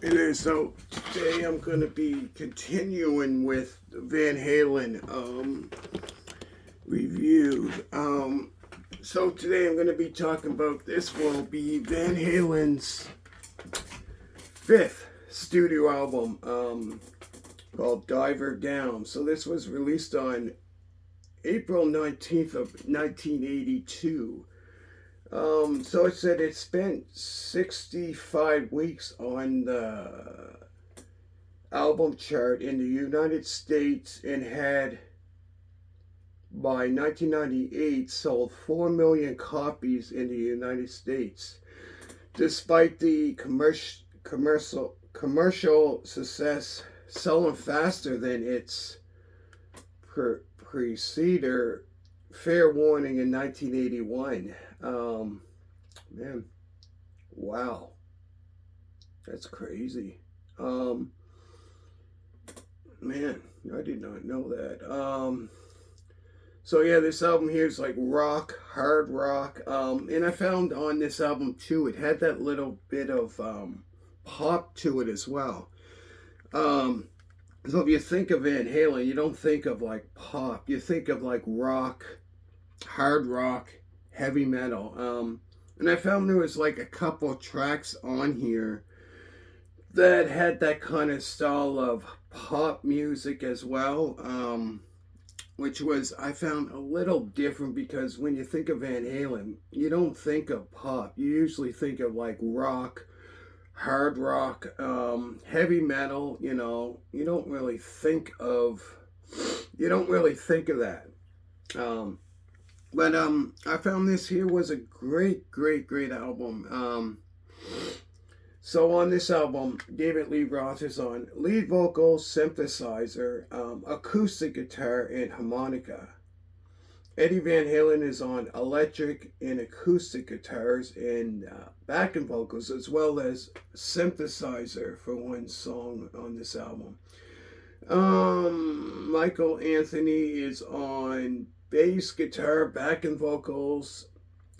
It is. So today I'm going to be continuing with the Van Halen review. So today I'm going to be talking about, this will be Van Halen's fifth studio album called Diver Down. So this was released on April 19th of 1982. So it said it spent 65 weeks on the album chart in the United States and had, by 1998, sold 4 million copies in the United States. Despite the commercial success, selling faster than its preceder, Fair Warning, in 1981. Man, wow, that's crazy. Man, I did not know that. So yeah, this album here is like rock, hard rock. And I found on this album too, it had that little bit of pop to it as well. So if you think of Van Halen, you don't think of like pop. You think of like rock, hard rock, heavy metal. And I found there was like a couple tracks on here that had that kind of style of pop music as well, which was, I found, a little different, because when you think of Van Halen, you don't think of pop. You usually think of like rock, hard rock, heavy metal. You don't really think of that. But I found this here was a great album. So on this album, David Lee Roth is on lead vocals, synthesizer, acoustic guitar, and harmonica. Eddie Van Halen is on electric and acoustic guitars and backing vocals, as well as synthesizer for one song on this album. Michael Anthony is on bass guitar, backing vocals.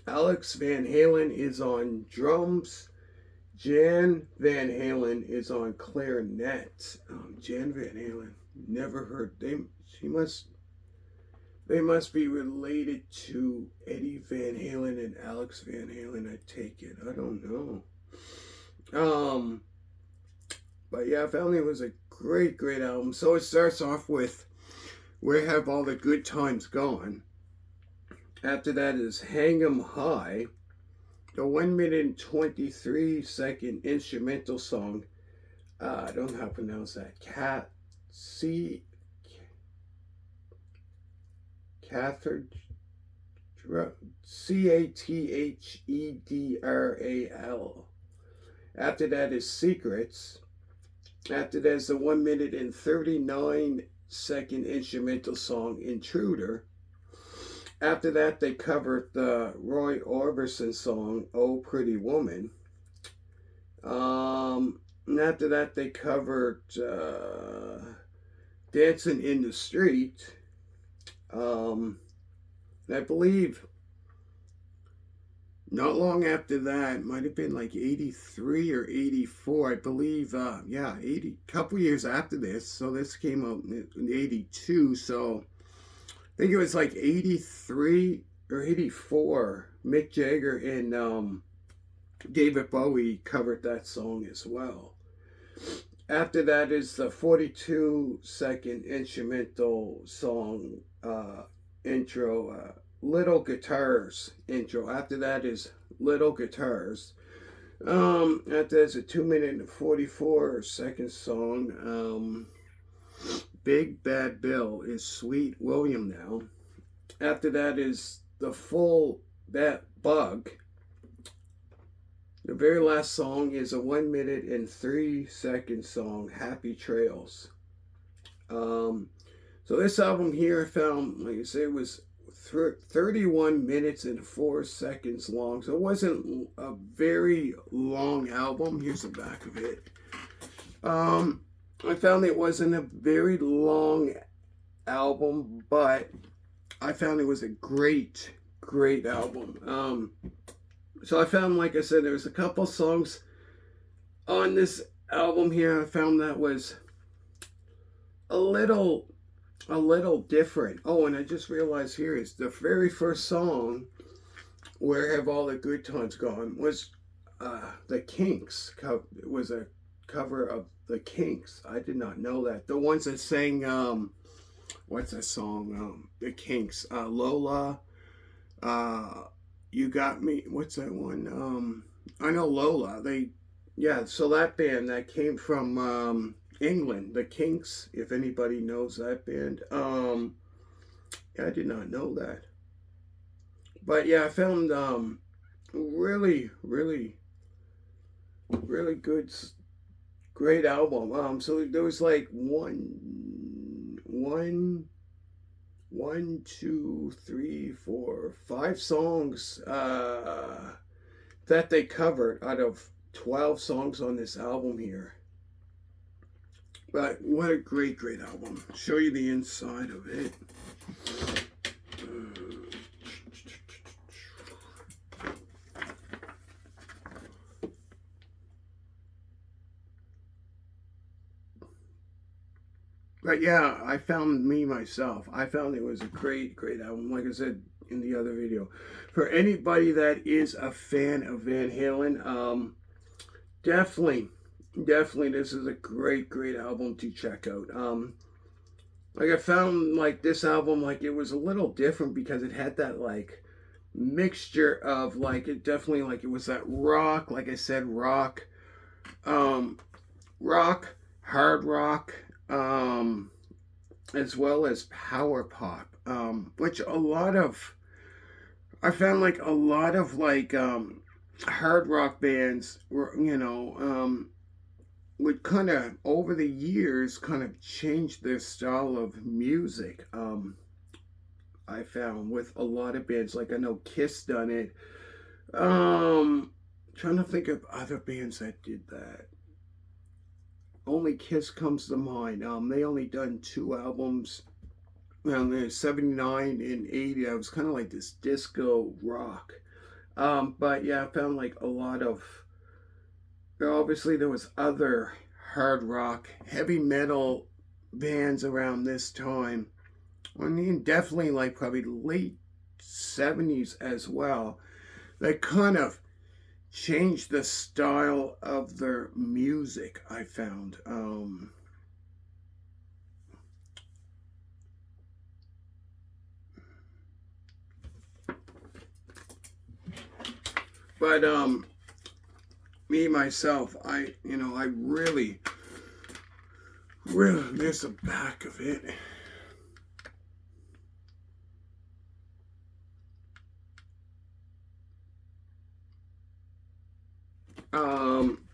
Alex Van Halen is on drums. Jan Van Halen is on clarinet. Jan Van Halen, never heard. They must be related to Eddie Van Halen and Alex Van Halen, I take it. I don't know. But yeah, I found it was a great album. So it starts off with Where Have All the Good Times Gone? After that is Hang 'em High, the 1 minute and 23-second instrumental song. I don't know how to pronounce that. Cathedral. After that is Secrets. After that is the 1 minute and 39-second instrumental song Intruder. After that, they covered the Roy Orbison song Oh Pretty Woman. And after that, they covered Dancing in the Street. And I believe not long after that, might have been like 83 or 84, I believe, 80, couple years after this. So this came out in 82, so I think it was like 83 or 84. Mick Jagger and David Bowie covered that song as well. After that is the 42-second instrumental song intro, Little Guitars intro. After that is Little Guitars. After that is a 2 minute and 44-second song. Big Bad Bill is Sweet William Now. After that is the full Bug. The very last song is a 1 minute and 3-second song, Happy Trails. So this album here, I found, like I said, it was 31 minutes and 4 seconds long. So it wasn't a very long album. Here's the back of it. I found it wasn't a very long album, but I found it was a great album. So I found, like I said, there was a couple songs on this album here I found that was a little a little different. Oh, and I just realized here is the very first song, "Where Have All the Good Times Gone," was the Kinks. It was a cover of the Kinks. I did not know that. The ones that sang what's that song? The Kinks. Lola. Uh, you got me. What's that one? I know Lola. Yeah. So that band that came from England, the Kinks. If anybody knows that band, yeah, I did not know that. But yeah, I found really, really, really good, great album. So there was like one, two, three, four, five songs that they covered out of 12 songs on this album here. But what a great, great album. Show you the inside of it. But yeah, I found myself. I found it was a great, great album. Like I said in the other video, for anybody that is a fan of Van Halen, definitely, definitely, this is a great, great album to check out. Like I found like this album, like it was a little different because it had that like mixture of like it definitely like it was that rock, like I said, um, rock, hard rock. As well as power pop, which a lot of I found like a lot of like hard rock bands were would kind of over the years kind of change their style of music. I found with a lot of bands like I know Kiss done it. Trying to think of other bands that did that. Only Kiss comes to mind. They only done two albums. Well, 79 and 80. I was kind of like this disco rock. But yeah, I found like a lot of. Obviously, there was other hard rock, heavy metal bands around this time. I mean, definitely like probably late 70s as well. That kind of changed the style of their music, I found. But me myself, I really, really miss the back of it.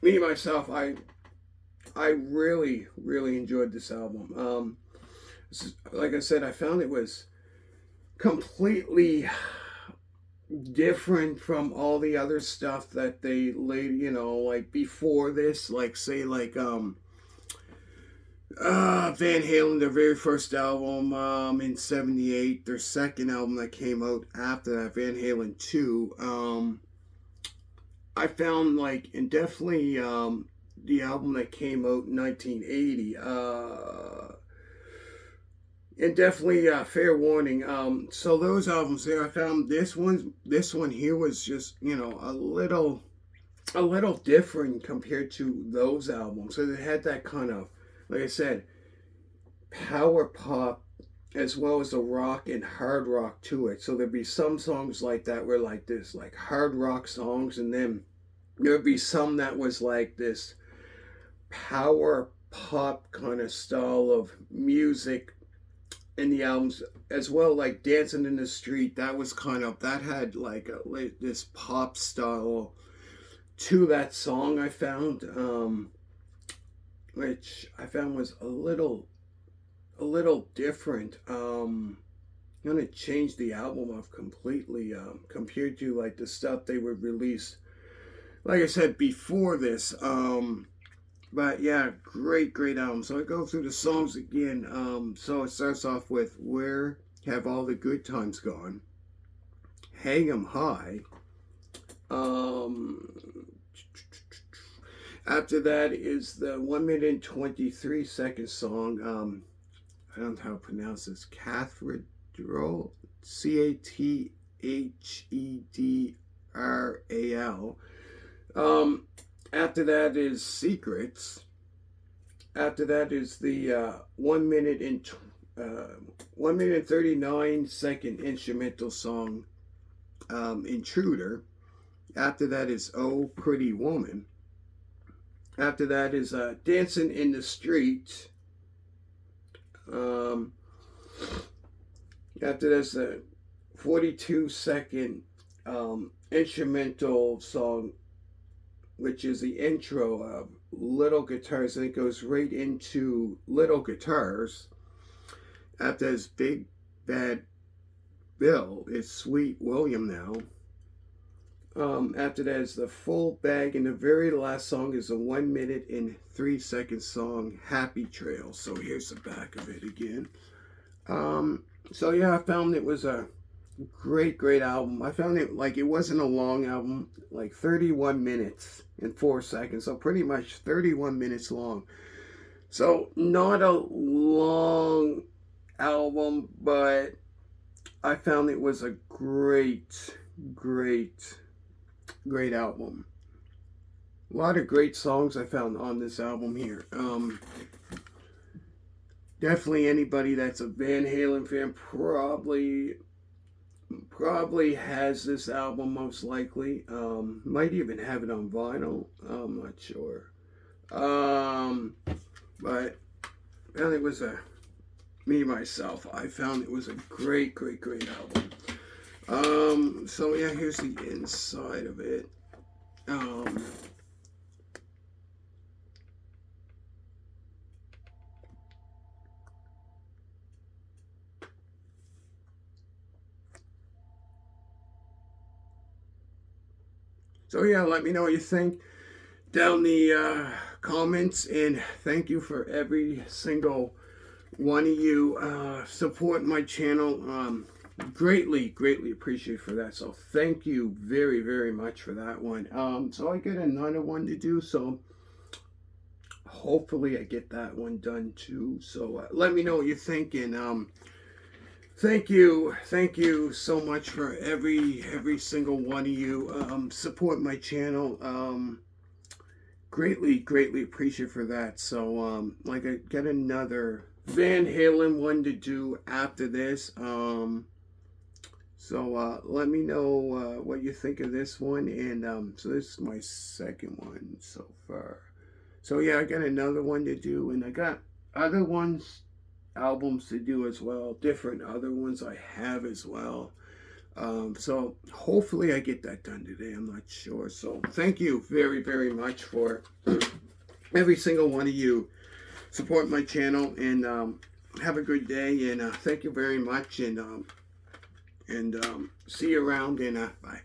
Me myself, I really, really enjoyed this album. Like I said, I found it was completely different from all the other stuff that they laid, like before this, like say like Van Halen, their very first album in '78, their second album that came out after that, Van Halen 2. I found like, and definitely the album that came out in 1980. And definitely Fair Warning. So those albums there, I found this one here was just a little different compared to those albums. So they had that kind of, like I said, power pop as well as the rock and hard rock to it. So there'd be some songs like that were like this, like hard rock songs, and then there'd be some that was like this power pop kind of style of music in the albums as well, like Dancing in the Street. That was kind of that had like this pop style to that song. I found, which I found was a little different. Gonna change the album up completely compared to like the stuff they would release. Like I said before this, but yeah, great, great album. So I go through the songs again. So it starts off with "Where Have All the Good Times Gone," "Hang 'Em High," After that is the 1 minute and 23-second song. I don't know how to pronounce this. Cathedral, Cathedral. After that is Secrets. After that is the 1 minute and 39-second instrumental song, Intruder. After that is Oh Pretty Woman. After that is Dancing in the Street. After that's the 42-second instrumental song, which is the intro of Little Guitars, and it goes right into Little Guitars. After that's Big Bad Bill, it's Sweet William now. After that is the full bag, and the very last song is a 1 minute and 3-second song, Happy Trail. So here's the back of it again. So yeah, I found it was a great album. I found it like it wasn't a long album, like 31 minutes and 4 seconds. So pretty much 31 minutes long. So not a long album, but I found it was a great album. A lot of great songs I found on this album here. Definitely anybody that's a Van Halen fan probably has this album, most likely. Might even have it on vinyl. I'm not sure. But and it was myself, I found it was a great album. So yeah, here's the inside of it. So yeah, let me know what you think down the comments, and thank you for every single one of you support my channel. Greatly appreciate for that. So thank you very much for that one. So I get another one to do, so hopefully I get that one done too. So let me know what you think, and thank you so much for every single one of you support my channel. Greatly appreciate for that. So like I get another Van Halen one to do after this. So let me know what you think of this one, and so this is my second one so far. So yeah, I got another one to do, and I got other albums to do as well, different other ones I have as well. So hopefully I get that done today. I'm not sure. So thank you very much for every single one of you support my channel, and have a good day, and thank you very much, and see you around, and bye.